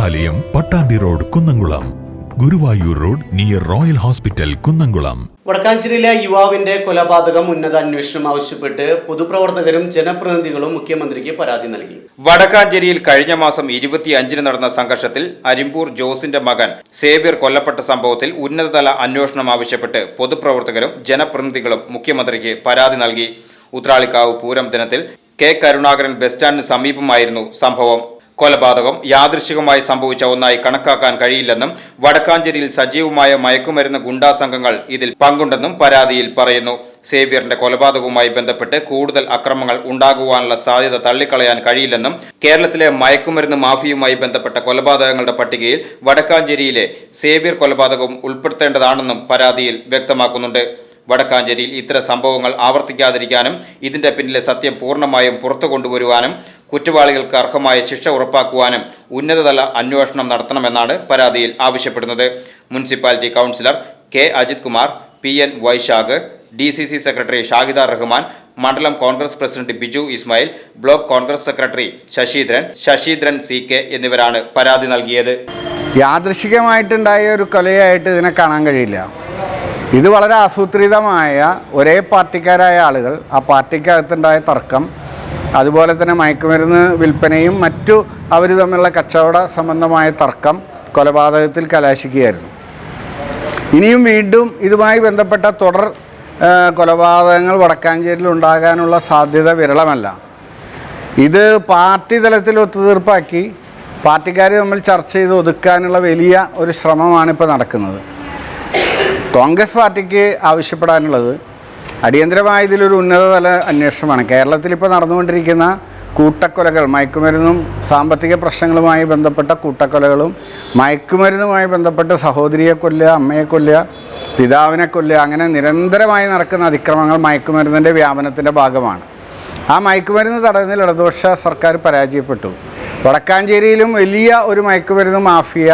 ദേവാലയം, Pattambi road, Kunnamkulam. Guruvayur road near royal hospital, Kunnamkulam. വടക്കാഞ്ചേരിയിലെ യുവാവിന്റെ കൊലപാതകം ഉന്നത അന്വേഷണം ആവശ്യപ്പെട്ട് പൊതുപ്രവർത്തകരും ജനപ്രതിനിധികളും മുഖ്യമന്ത്രിക്ക് പരാതി നൽകി. വടക്കാഞ്ചേരിയിൽ കഴിഞ്ഞ മാസം 25-ന് നടന്ന സംഘർഷത്തിൽ അരിമ്പൂർ ജോസിന്റെ മകൻ സേവ്യർ കൊല്ലപ്പെട്ട സംഭവത്തിൽ ഉന്നതതല അന്വേഷണം ആവശ്യപ്പെട്ട് പൊതുപ്രവർത്തകരും ജനപ്രതിനിധികളും മുഖ്യമന്ത്രിക്ക് പരാതി നൽകി. ഉത്രാളിക്കാവ് പൂരം ദിനത്തിൽ കെ കരുണാകരൻ ബസ് സ്റ്റാൻഡിന് സമീപമായിരുന്നു സംഭവം. കൊലപാതകം യാദൃശ്ചികമായി സംഭവിച്ച ഒന്നായി കണക്കാക്കാൻ കഴിയില്ലെന്നും വടക്കാഞ്ചേരിയിൽ സജീവമായ മയക്കുമരുന്ന് ഗുണ്ടാ സംഘങ്ങൾ ഇതിൽ പങ്കുണ്ടെന്നും പരാതിയിൽ പറയുന്നു. സേവ്യറിന്റെ കൊലപാതകവുമായി ബന്ധപ്പെട്ട് കൂടുതൽ അക്രമങ്ങൾ ഉണ്ടാകുവാനുള്ള സാധ്യത തള്ളിക്കളയാൻ കഴിയില്ലെന്നും കേരളത്തിലെ മയക്കുമരുന്ന് മാഫിയുമായി ബന്ധപ്പെട്ട കൊലപാതകങ്ങളുടെ പട്ടികയിൽ വടക്കാഞ്ചേരിയിലെ സേവ്യർ കൊലപാതകവും ഉൾപ്പെടുത്തേണ്ടതാണെന്നും പരാതിയിൽ വ്യക്തമാക്കുന്നുണ്ട്. വടക്കാഞ്ചേരിയിൽ ഇത്തരം സംഭവങ്ങൾ ആവർത്തിക്കാതിരിക്കാനും ഇതിന്റെ പിന്നിലെ സത്യം പൂർണ്ണമായും പുറത്തു കൊണ്ടുവരുവാനും കുറ്റവാളികൾക്ക് അർഹമായ ശിക്ഷ ഉറപ്പാക്കുവാനും ഉന്നതതല അന്വേഷണം നടത്തണമെന്നാണ് പരാതിയിൽ ആവശ്യപ്പെടുന്നത്. Municipality councillor K Ajith Kumar, PN Vaishakh, DCC secretary Shahida Rahman, മണ്ഡലം Congress president Biju Ismail, block Congress secretary Sasindran CK എന്നിവരാണ് പരാതി നൽകിയത്. യാദൃശികമായിട്ടുണ്ടായ ഒരു കൊലയായിട്ട് ഇതിനെ കാണാൻ കഴിയില്ല. ഇത് വളരെ ആസൂത്രിതമായ ഒരേ പാർട്ടിക്കാരായ ആളുകൾ, ആ പാർട്ടിക്കകത്തുണ്ടായ തർക്കം, അതുപോലെ തന്നെ മയക്കുമരുന്ന് വിൽപ്പനയും മറ്റു അവർ തമ്മിലുള്ള കച്ചവട സംബന്ധമായ തർക്കം കൊലപാതകത്തിൽ കലാശിക്കുകയായിരുന്നു. ഇനിയും വീണ്ടും ഇതുമായി ബന്ധപ്പെട്ട തുടർ കൊലപാതകങ്ങൾ വടക്കാഞ്ചേരിയിൽ ഉണ്ടാകാനുള്ള സാധ്യത വിരളമല്ല. ഇത് പാർട്ടി തലത്തിൽ ഒത്തുതീർപ്പാക്കി പാർട്ടിക്കാർ തമ്മിൽ ചർച്ച ചെയ്ത് ഒതുക്കാനുള്ള വലിയ ഒരു ശ്രമമാണ് ഇപ്പോൾ നടക്കുന്നത്. കോൺഗ്രസ് പാർട്ടിക്ക് ആവശ്യപ്പെടാനുള്ളത് അടിയന്തരമായ ഇതിലൊരു ഉന്നതതല അന്വേഷണമാണ്. കേരളത്തിൽ ഇപ്പോൾ നടന്നുകൊണ്ടിരിക്കുന്ന കൂട്ടക്കൊലകൾ, മയക്കുമരുന്നും സാമ്പത്തിക പ്രശ്നങ്ങളുമായി ബന്ധപ്പെട്ട കൂട്ടക്കൊലകളും മയക്കുമരുന്നുമായി ബന്ധപ്പെട്ട് സഹോദരിയെ കൊല്ലുക, അമ്മയെ കൊല്ലുക, പിതാവിനെ കൊല്ലുക, അങ്ങനെ നിരന്തരമായി നടക്കുന്ന അതിക്രമങ്ങൾ മയക്കുമരുന്നിൻ്റെ വ്യാപനത്തിൻ്റെ ഭാഗമാണ്. ആ മയക്കുമരുന്ന് തടയുന്നതിൽ ഇടതുപക്ഷ സർക്കാർ പരാജയപ്പെട്ടു. വടക്കാഞ്ചേരിയിലും വലിയ ഒരു മയക്കുമരുന്ന് മാഫിയ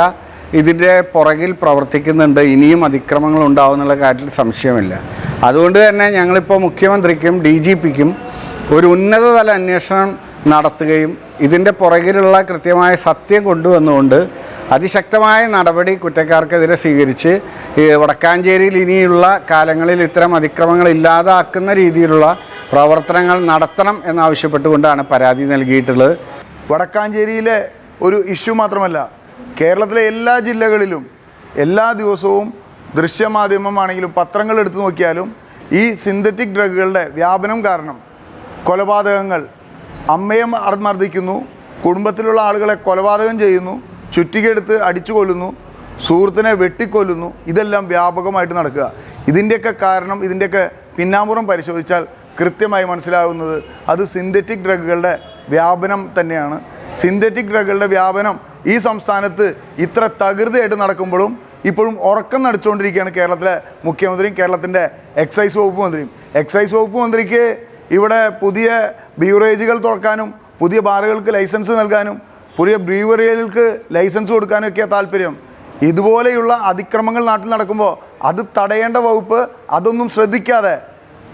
ഇതിൻ്റെ പുറകിൽ പ്രവർത്തിക്കുന്നുണ്ട്. ഇനിയും അതിക്രമങ്ങൾ ഉണ്ടാവുന്നുള്ള കാര്യത്തിൽ സംശയമില്ല. അതുകൊണ്ട് തന്നെ ഞങ്ങളിപ്പോൾ മുഖ്യമന്ത്രിക്കും DGPക്കും ഒരു ഉന്നതതല അന്വേഷണം നടത്തുകയും ഇതിൻ്റെ പുറകിലുള്ള കൃത്യമായ സത്യം കൊണ്ടുവന്നുകൊണ്ട് അതിശക്തമായ നടപടി കുറ്റക്കാർക്കെതിരെ സ്വീകരിച്ച് വടക്കാഞ്ചേരിയിൽ ഇനിയുള്ള കാലങ്ങളിൽ ഇത്തരം അതിക്രമങ്ങൾ ഇല്ലാതാക്കുന്ന രീതിയിലുള്ള പ്രവർത്തനങ്ങൾ നടത്തണം എന്നാവശ്യപ്പെട്ടുകൊണ്ടാണ് പരാതി നൽകിയിട്ടുള്ളത്. വടക്കാഞ്ചേരിയിലെ ഒരു ഇഷ്യൂ മാത്രമല്ല, കേരളത്തിലെ എല്ലാ ജില്ലകളിലും എല്ലാ ദിവസവും ദൃശ്യമാധ്യമമാണെങ്കിലും പത്രങ്ങൾ എടുത്തു നോക്കിയാലും ഈ സിന്തറ്റിക് ഡ്രഗുകളുടെ വ്യാപനം കാരണം കൊലപാതകങ്ങൾ, അമ്മയെ മർദ്ദിക്കുന്നു, കുടുംബത്തിലുള്ള ആളുകളെ കൊലപാതകം ചെയ്യുന്നു, ചുറ്റികെടുത്ത് അടിച്ചു കൊല്ലുന്നു, സുഹൃത്തിനെ വെട്ടിക്കൊല്ലുന്നു, ഇതെല്ലാം വ്യാപകമായിട്ട് നടക്കുക. ഇതിൻ്റെയൊക്കെ കാരണം, ഇതിൻ്റെയൊക്കെ പിന്നാമ്പുറം പരിശോധിച്ചാൽ കൃത്യമായി മനസ്സിലാകുന്നത് അത് സിന്തറ്റിക് ഡ്രഗുകളുടെ വ്യാപനം തന്നെയാണ്. സിന്തറ്റിക് ഡ്രഗുകളുടെ വ്യാപനം ഈ സംസ്ഥാനത്ത് ഇത്ര തകൃതിയായിട്ട് നടക്കുമ്പോഴും ഇപ്പോഴും ഉറക്കം നടിച്ചുകൊണ്ടിരിക്കുകയാണ് കേരളത്തിലെ മുഖ്യമന്ത്രിയും കേരളത്തിൻ്റെ എക്സൈസ് വകുപ്പ് മന്ത്രിയും. എക്സൈസ് വകുപ്പ് മന്ത്രിക്ക് ഇവിടെ പുതിയ ബ്യൂറേജുകൾ തുറക്കാനും പുതിയ ബാറുകൾക്ക് ലൈസൻസ് നൽകാനും പുതിയ ബ്രീവറികൾക്ക് ലൈസൻസ് കൊടുക്കാനും ഒക്കെയാണ് താല്പര്യം. ഇതുപോലെയുള്ള അതിക്രമങ്ങൾ നാട്ടിൽ നടക്കുമ്പോൾ അത് തടയേണ്ട വകുപ്പ് അതൊന്നും ശ്രദ്ധിക്കാതെ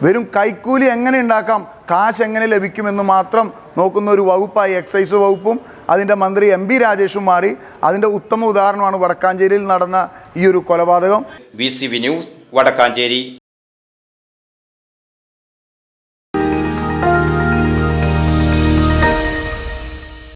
വെറും കൈക്കൂലി എങ്ങനെ ഉണ്ടാക്കാം, കാശ് എങ്ങനെ ലഭിക്കുമെന്ന് മാത്രം നോക്കുന്ന ഒരു വകുപ്പായി എക്സൈസ് വകുപ്പും അതിൻ്റെ മന്ത്രി MB രാജേഷും മാറി. അതിൻ്റെ ഉത്തമ ഉദാഹരണമാണ് വടക്കാഞ്ചേരിയിൽ നടന്ന ഈ ഒരു കൊലപാതകം. VCV news, Vadakkanchery.